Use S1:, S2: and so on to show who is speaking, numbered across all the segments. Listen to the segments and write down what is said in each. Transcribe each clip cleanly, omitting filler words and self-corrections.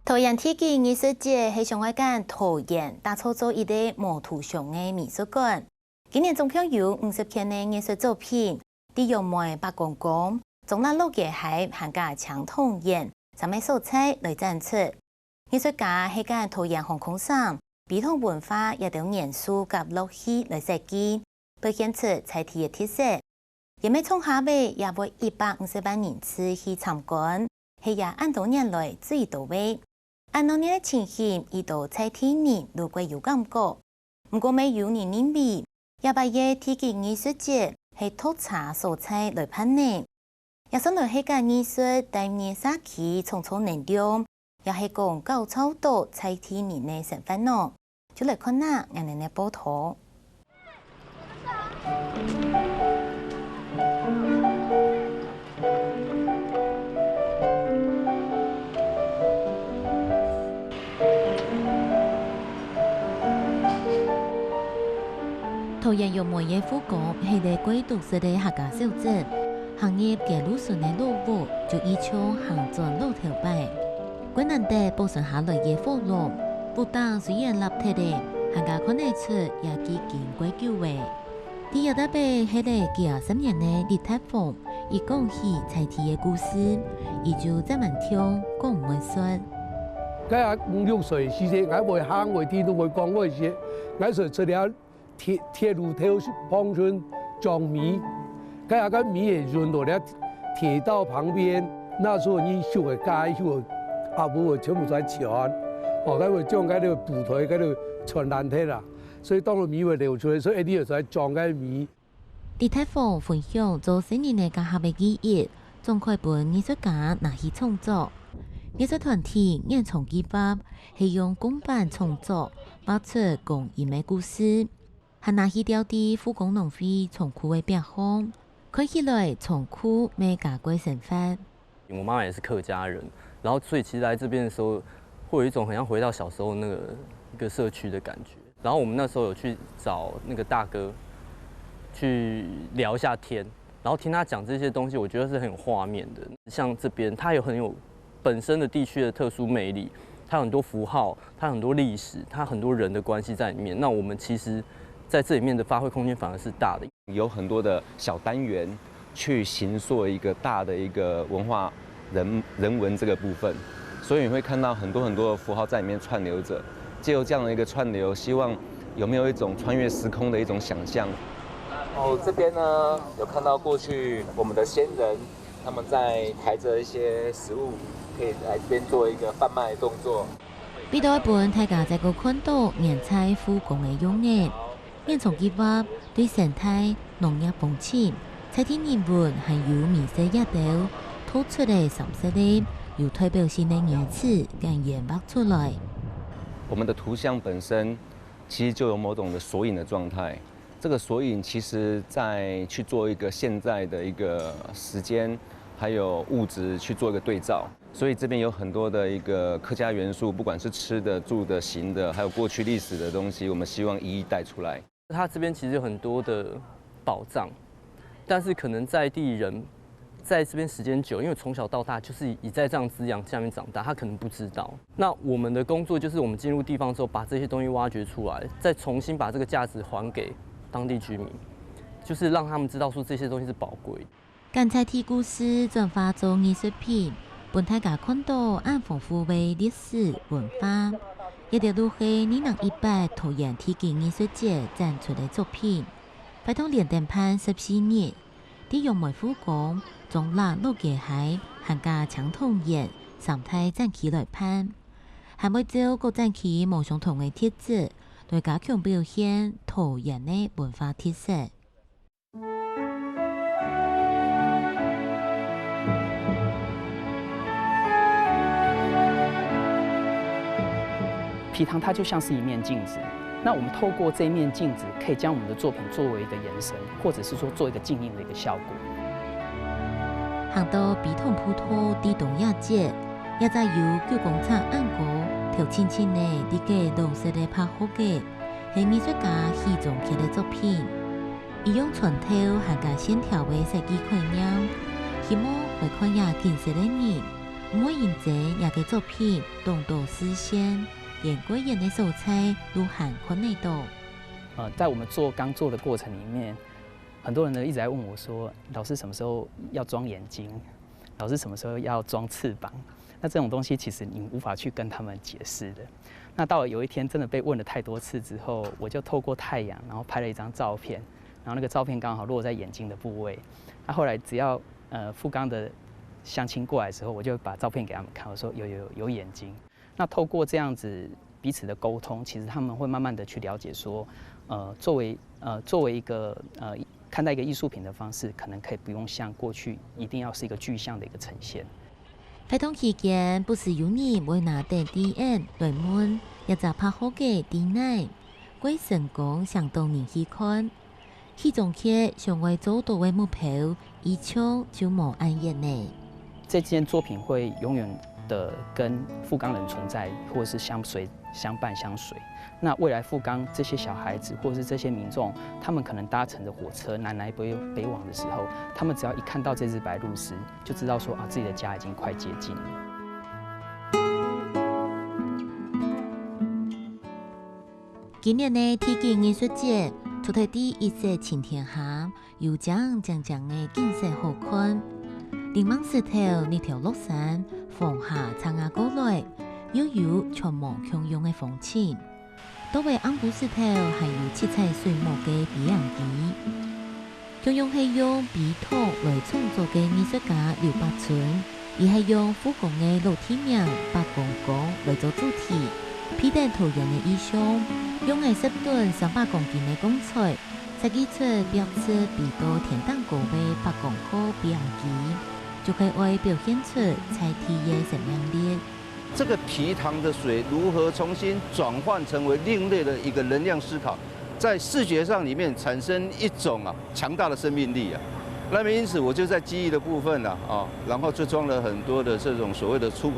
S1: 桃园体育艺术节是上海间桃园打造做一个无图像的美术馆。今年总共有50件的艺术作品，利用梅白公公、中南路嘅海含加强童颜上面素材来展出。艺术家喺间桃园航空上，传统文化也用元素及乐器来设计，表现出彩体嘅特色。也每从下尾也会150万人次去参观，系也按多年来最到位。按当年嘅情形，遇到彩体人如果有感觉，不过每有年年味，也把嘢体育艺术节系土茶素材来判呢。也想来喺间艺术带年沙期重重能量，也系讲高超到彩体人嘅身份咯。就来看下人哋嘅报道。桃园有梅耶夫港系个贵独式的客家小镇，行业嘅路顺的路路就依像行转路条摆。贵难得保存下来嘅火龙，不但虽然立体的，行家看得出也几见鬼久嘅。第一代辈系个90年的立体风，伊讲起彩体嘅故事，伊就在问听讲唔会说。
S2: 嗰下5、6歲，時時我會行會聽到會講嗰些，我就出了鐵路頭旁邊裝米，嗰下個米也運到了鐵道旁邊，那時候你修個街修個阿母全部在傳，哦，佢會將嗰啲布台嗰度傳爛體啦，所以當個米會流出來，所以一定要在裝嗰米。
S1: 立體風分享做新年嘅家下嘅記憶，仲可以俾藝術家拿去創作。藝術團體演創技法係用公版創作，爆出講伊嘅故事，還拿去調啲復工農會從庫嘅表項，看起來從庫沒加貴成分。
S3: 我媽媽也是客家人，然後所以其實來這邊的時候，會有一種很像回到小時候那個一個社區的感覺。然後我們那時候有去找那個大哥去聊一下天，然後聽他講這些東西，我覺得是很有畫面的。像這邊，它有很有本身的地區的特殊魅力，它有很多符號，它有很多歷史，它很多人的關係在裡面。那我們其實在這裡面的發揮空間反而是大的。
S4: 有很多的小單元去形塑一個大的一個文化人文這個部分，所以你會看到很多的符號在裡面串流着。借由這樣的一個串流，希望有沒有一種穿越時空的一種想象。
S5: 哦，這邊呢有看到過去我們的先人，他們在抬着一些食物。可以來這邊做一個販賣的動作。
S1: 比到一本大家在個看到年菜復工的用眼，演從計劃對生態、農業風情、彩體人文還有美食一道，突出的三色的有代表性的顏色更演繹出來。
S4: 我們的圖像本身其實就有某種的索引的狀態，這個索引其實在去做一個現在的一個時間，還有物質去做一個對照。所以這邊有很多的一個客家元素，不管是吃的、住的、行的，還有過去歷史的東西，我們希望一一帶出來。
S3: 它這邊其實有很多的寶藏，但是可能在地人在這邊時間久，因為從小到大就是以在這樣滋養下面長大，他可能不知道。那我們的工作就是我們進入地方之後，把這些東西挖掘出來，再重新把這個價值還給當地居民，就是讓他們知道說這些東西是寶貴。
S1: 將彩體故事轉化做藝術品。本大家看到按豐富的歷史文化，一條路係2018桃園體育藝術節展出的作品，擺到連電盤14年，利用梅府港、中南路嘅海、行加強童顏三態展起來判，還會照各展起無相同嘅特質，來加強表現桃園的文化特色。
S6: 皮糖它就像是一面鏡子，那我們透過這一面鏡子，可以將我們的作品作為一個延伸，或者是說做一個鏡映的一個效果。
S1: 行到比同普陀地東亞節，也在有舊工廠按過條輕輕的啲嘅綠色的拍好嘅，係藝術家喜中佢嘅作品，伊用傳統行加線條嘅設計概念，希望來看下建設的人。每人者也嘅作品动到实现，连贵人的素材都涵盖内到。
S6: 在我们做刚做的过程里面，很多人呢一直在问我说：“老师什么时候要装眼睛？老师什么时候要装翅膀？”那这种东西其实你无法去跟他们解释的。那到了有一天真的被问了太多次之后，我就透过太阳，然后拍了一张照片，然后那个照片刚好落在眼睛的部位。那后来只要富冈的乡亲过来的时候，我就把照片给他们看，我说有眼睛。那透过这样子彼此的沟通，其实他们会慢慢的去了解说，作为一个看待一个艺术品的方式，可能可以不用像过去一定要是一个具象的一个呈现。
S1: 开通期间，不是有人會拿定 DN 來問，也就拍好嘅 D9， 歸成功相當人喜看。其中嘅想為做到嘅目標，一槍就冇按演呢。
S6: 这件作品会永远的跟富冈人存在，或者是相伴相随。那未来富冈这些小孩子，或者是这些民众，他们可能搭乘着火车南来北往的时候，他们只要一看到这只白鹭鸶，就知道说啊，自己的家已经快接近了。
S1: 今年的天津艺術節，出台第一色晴天下，有獎的景色好看。連望石頭呢條綠山，放下長牙過來，又有全無共用的風情。多位暗古石頭還有七彩水墨嘅比樣機，共用係用筆筒來創作嘅藝術家劉百春，而係用富岡嘅老地名八公宮來做主題，披戴陶冶嘅意象，用藝術噸300公斤嘅鋼材，設計出標誌比到天蛋糕嘅八公科比樣機，就可以為表現出彩體嘅生命力。
S7: 这个皮塘的水如何重新转换成为另类的一个能量思考，在视觉上里面产生一种强大的生命力啊。那么因此我就在记忆的部分然后就装了很多的这种所谓的出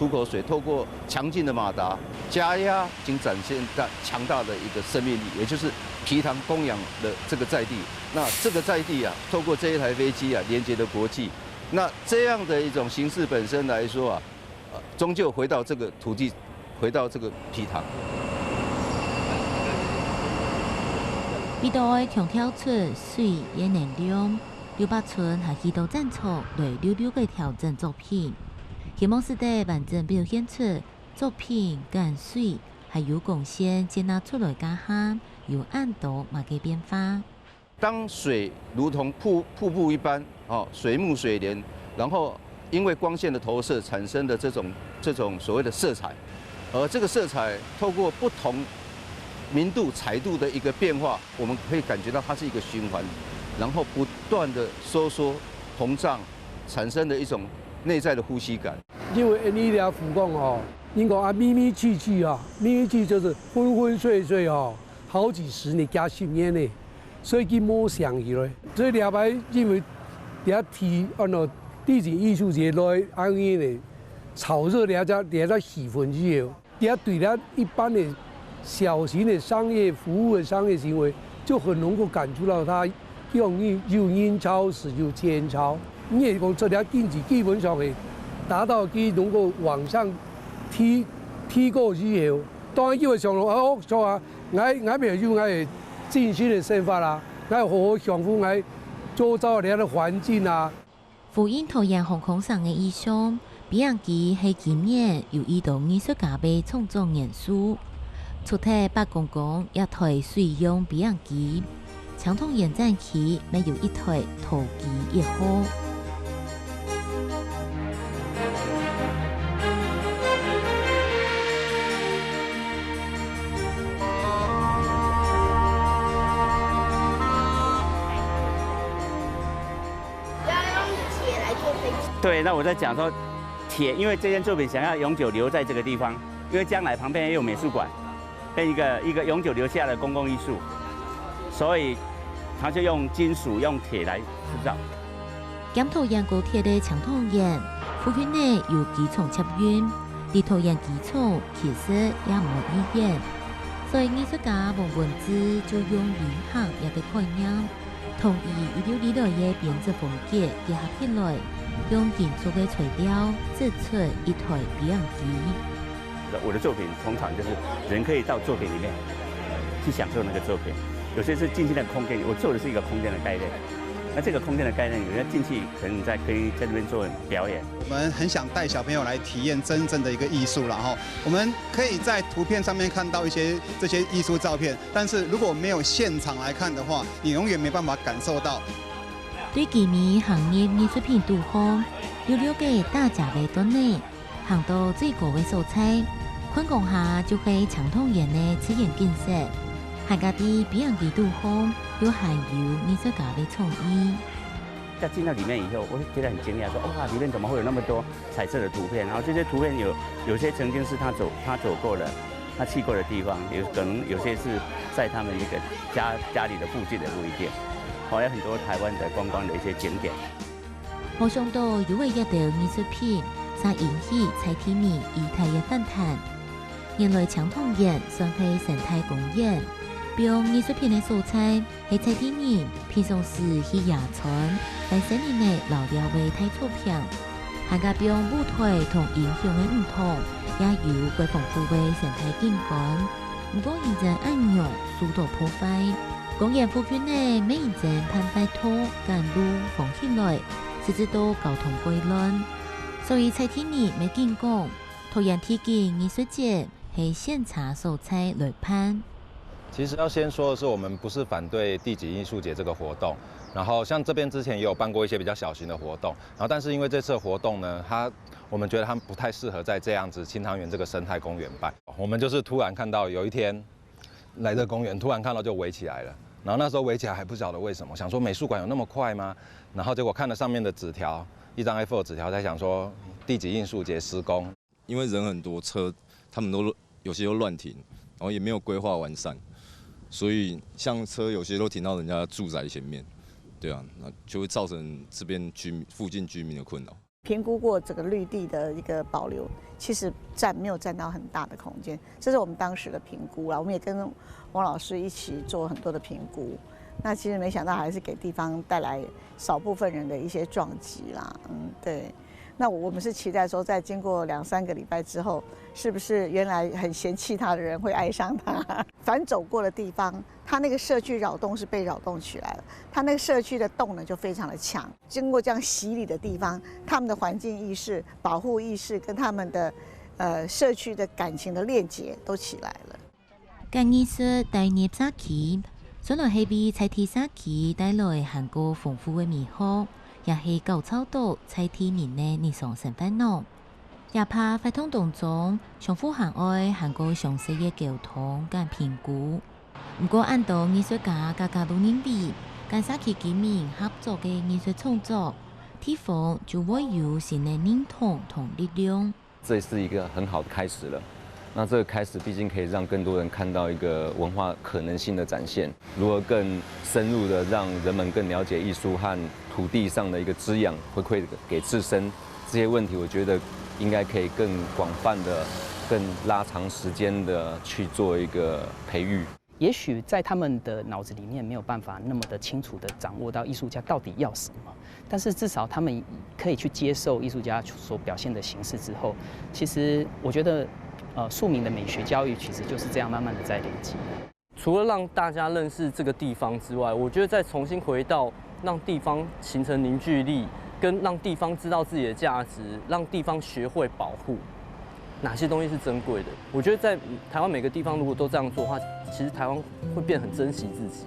S7: 口水，透过强劲的马达加压，已经展现强大的一个生命力，也就是皮塘供养的这个在地。那这个在地透过这一台飞机连接的国际，那这样的一种形式本身来说终究回到这个土地，回到这个皮塘。
S1: 彼代強調出水嘅能量，劉百春係幾度贊助來溜溜嘅調整作品，希望使得完整表現出作品跟水還有貢獻接納出來家下有暗度嘛嘅變化。
S7: 當水如同瀑布一般水幕水簾，然後因为光线的投射产生的这种所谓的色彩，而这个色彩透过不同明度、彩度的一个变化，我们可以感觉到它是一个循环，然后不断的收缩、膨胀，产生的一种内在的呼吸感。
S2: 因为你俩福冈因讲咪咪气气咪咪气就是昏昏睡睡好几十年加10年呢，所以佢冇想起来。所以两排因为俩提地景艺术节来安逸的炒热两家喜欢去，也对他一般的小型的商业服务的商业行为，就很能够感触到他用英超使用天超。你也讲这条经济基本上会达到佢能够往上提高以後，當然叫佢上路說我未有我振興的生法啦，我好好享福我周遭的環境啊。
S1: 呼應陶冶航空上嘅意象，比樣機係今年有意到藝術家嘅創作元素，出題八公公一台水用比樣機，長通延展期沒有一台陶機也好。
S8: 对，那我在讲说，铁，因为这件作品想要永久留在这个地方，因为将来旁边也有美術館，跟一個永久留下的公共藝術，所以他就用金屬、用鐵來製造。
S1: 檢討研高鐵的長筒岩，附近內有幾重插運，地陶岩基礎其實也冇意義，所以藝術家王文之就用銀行一個概念，同意1626嘅編織風格結合起來。用建筑的材料制出一台比样机。
S8: 我的作品通常就是人可以到作品里面去享受那个作品，有些是进去那个空间，我做的是一个空间的概念。那这个空间的概念，有人进去可能可以在这边做表演。
S9: 我们很想带小朋友来体验真正的一个艺术，然后我们可以在图片上面看到这些艺术照片，但是如果没有现场来看的话，你永远没办法感受到。
S1: 对今年行业艺术品杜方，有了解大家的端倪，行到最高的素材，看讲下就係長通園的自然景色，客家啲比人嘅杜方有含有藝術家的創意。
S8: 在进到里面以后，我觉得很惊讶，说哇，里面怎么会有那么多彩色的图片？然后这些图片有些曾经是他走过的，他去过的地方，可能有些是在他们那个家里的附近的不一定。还有很多台湾的观光的一些景点。
S1: 冇想到有一條藝術片，才引起蔡天明議題嘅反彈。原來長通園算係生態公園，用藝術片嘅素材係蔡天明平常時去野村來生年嘅老料嘅睇作品，客家用舞台同影像嘅唔同，也有佢豐富嘅生態景觀。唔過現在暗用速度破壞。公園附近呢，每一陣攀拜拖趕路封起來，直至到交通混亂。所以蔡天明沒見講，突然提及藝術節係現場素材來攀。
S10: 其實要先說的是，我們不是反對地景藝術節這個活動。然後像這邊之前也有辦過一些比較小型的活動，然後但是因為這次的活動呢，我們覺得他們不太適合在這樣子清湯園這個生態公園辦。我們就是突然看到有一天來這公園，突然看到就圍起來了。然後那時候圍起來還不曉得為什麼，想說美術館有那麼快嗎？然後結果看了上面的紙條，一張 A4 紙條，在想說地景藝術節施工，
S11: 因為人很多，車他們都有些都亂停，然後也沒有規劃完善，所以像車有些都停到人家住宅前面，對啊，那就會造成這邊附近居民的困擾。
S12: 評估過這個綠地的一個保留，其實沒有佔到很大的空間，這是我們當時的評估啦。我們也跟王老師一起做很多的評估，那其實沒想到還是給地方帶來少部分人的一些撞擊啦。對。那我們是期待說，在經過2-3個禮拜之後，是不是原來很嫌棄它的人會愛上它？凡走過的地方，它那個社區擾動是被擾動起來了，它那個社區的動能就非常的強。經過這樣洗禮的地方，他們的環境意識、保護意識跟他們的社區的感情的鏈接都起來了。
S1: 間藝術帶入社區，雖然係為在地社區帶來很多豐富的美好。也係高超到蔡天明的日常生活咯，也怕發通當中重複行外韓國詳細嘅交通跟評估。不過按照藝術家家都認為，跟社區居民合作嘅藝術創作，地方就會有新的認同同力量。
S4: 這是一個很好的開始了。那這個開始畢竟可以讓更多人看到一個文化可能性的展現，如何更深入的讓人們更了解藝術和土地上的一個滋養回饋給自身，這些問題我覺得應該可以更廣泛的、更拉長時間的去做一個培育。
S6: 也許在他們的腦子裡面沒有辦法那麼的清楚的掌握到藝術家到底要什麼，但是至少他們可以去接受藝術家所表現的形式之後，其實我覺得庶民的美學教育其實就是這樣慢慢的在累積。
S3: 除了讓大家認識這個地方之外，我覺得再重新回到讓地方形成凝聚力，跟讓地方知道自己的價值，讓地方學會保護哪些東西是珍貴的。我覺得在台灣每個地方如果都這樣做的話，其實台灣會變很珍惜自己。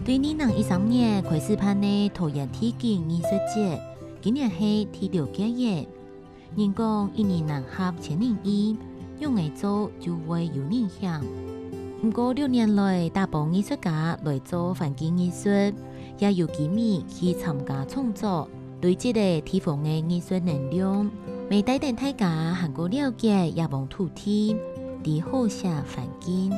S1: 對2013年開始辦的桃園地景藝術節，今年係第6屆。人講一年能合1000人意，用嚟做就會有影響。不過6年來，大部藝術家來做環境藝術，也有居民去參加創作，對這個地方的藝術能量，未帶領大家韓國了解也望土地，啲好些環境。